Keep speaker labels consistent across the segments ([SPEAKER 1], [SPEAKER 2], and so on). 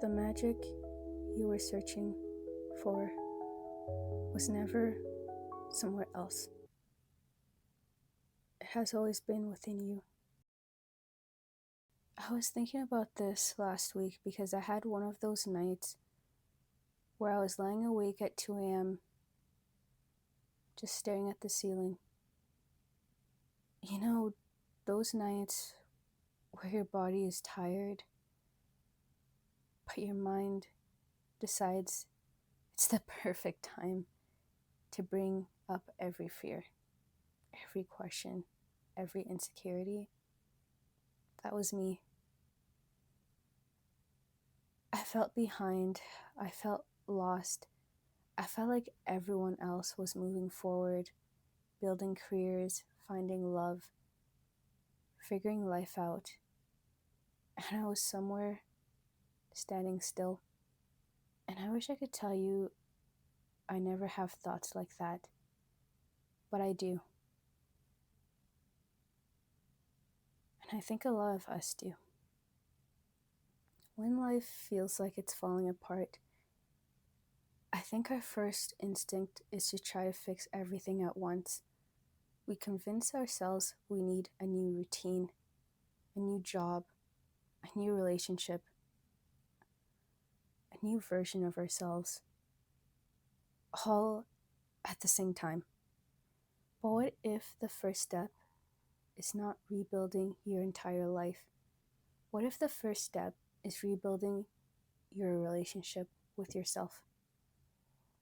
[SPEAKER 1] The magic you were searching for was never somewhere else. It has always been within you. I was thinking about this last week because I had one of those nights where I was lying awake at 2 a.m., just staring at the ceiling. You know, those nights where your body is tired, but your mind decides it's the perfect time to bring up every fear, every question, every insecurity. That was me. I felt behind. I felt lost. I felt like everyone else was moving forward, building careers, finding love, figuring life out. And I was somewhere standing still. And I wish I could tell you I never have thoughts like that. But I do. And I think a lot of us do. When life feels like it's falling apart, I think our first instinct is to try to fix everything at once. We convince ourselves we need a new routine, a new job, a new relationship, a new version of ourselves, all at the same time. But what if the first step is not rebuilding your entire life? What if the first step is rebuilding your relationship with yourself?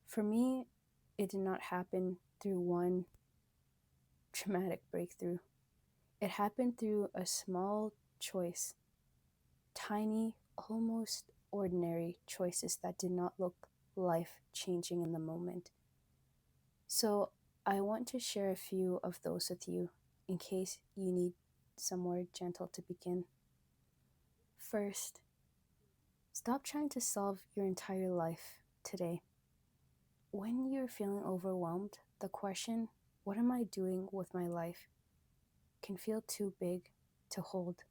[SPEAKER 1] For me, it did not happen through one traumatic breakthrough. It happened through a small choice, tiny, almost ordinary choices that did not look life changing in the moment. So I want to share a few of those with you in case you need somewhere gentle to begin. First, stop trying to solve your entire life today. When you're feeling overwhelmed, the question, what am I doing with my life, can feel too big to hold.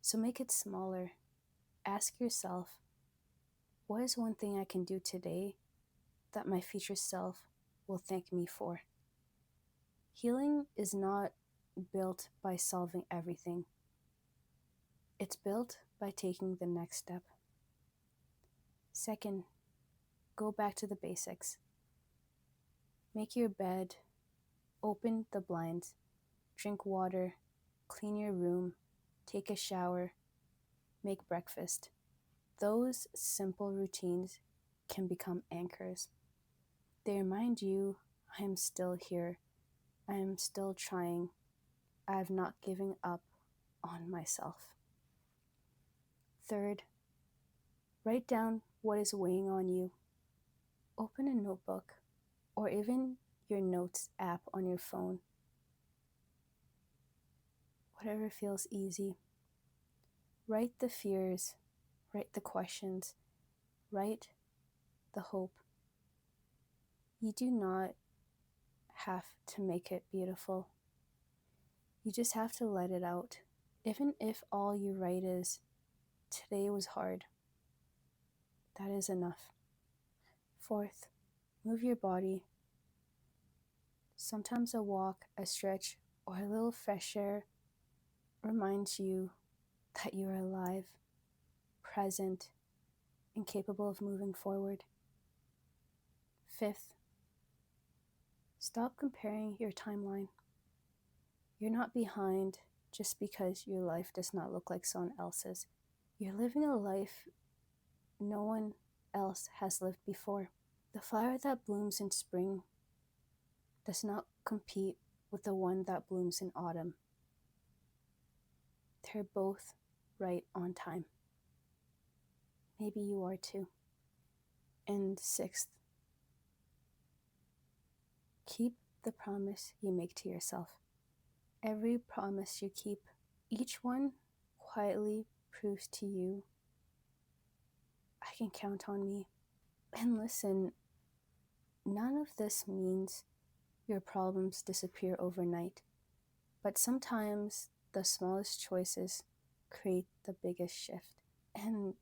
[SPEAKER 1] So make it smaller. Ask yourself, what is one thing I can do today that my future self will thank me for? Healing is not built by solving everything. It's built by taking the next step. Second, go back to the basics. Make your bed, open the blinds, drink water, clean your room, take a shower, make breakfast. Those simple routines can become anchors. They remind you, I am still here. I am still trying. I have not given up on myself. Third, write down what is weighing on you. Open a notebook or even your notes app on your phone. Whatever feels easy. Write the fears, write the questions, write the hope. You do not have to make it beautiful. You just have to let it out. Even if all you write is, today was hard, that is enough. Fourth, move your body. Sometimes a walk, a stretch, or a little fresh air reminds you that you are alive, present, and capable of moving forward. Fifth, stop comparing your timeline. You're not behind just because your life does not look like someone else's. You're living a life no one else has lived before. The flower that blooms in spring does not compete with the one that blooms in autumn. They're both right on time. Maybe you are too. And sixth, keep the promise you make to yourself. Every promise you keep, each one quietly proves to you, I can count on me. And listen, none of this means your problems disappear overnight, but sometimes the smallest choices create the biggest shift. And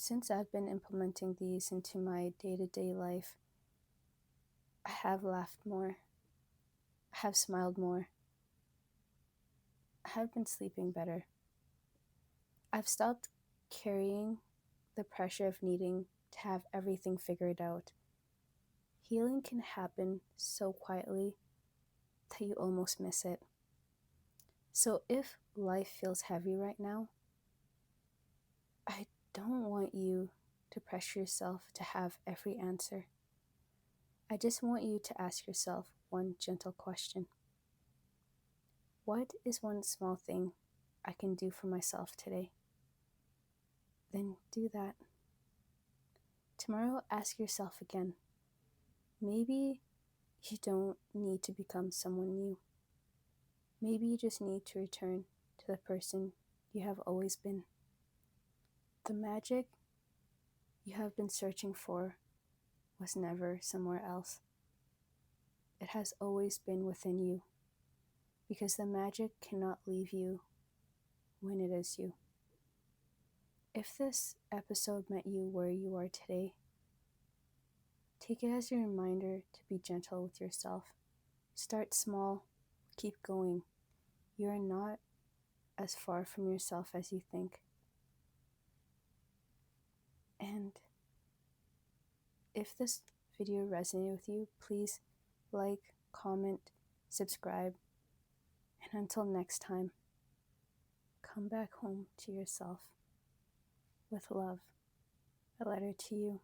[SPEAKER 1] since I've been implementing these into my day-to-day life, I have laughed more, I have smiled more, I have been sleeping better. I've stopped carrying the pressure of needing to have everything figured out. Healing can happen so quietly that you almost miss it. So if life feels heavy right now, I don't want you to pressure yourself to have every answer. I just want you to ask yourself one gentle question. What is one small thing I can do for myself today? Then do that. Tomorrow, ask yourself again. Maybe you don't need to become someone new. Maybe you just need to return to the person you have always been. The magic you have been searching for was never somewhere else. It has always been within you, because the magic cannot leave you when it is you. If this episode met you where you are today, take it as a reminder to be gentle with yourself. Start small, keep going. You are not as far from yourself as you think. And if this video resonated with you, please like, comment, subscribe, and until next time, come back home to yourself with love. A letter to you.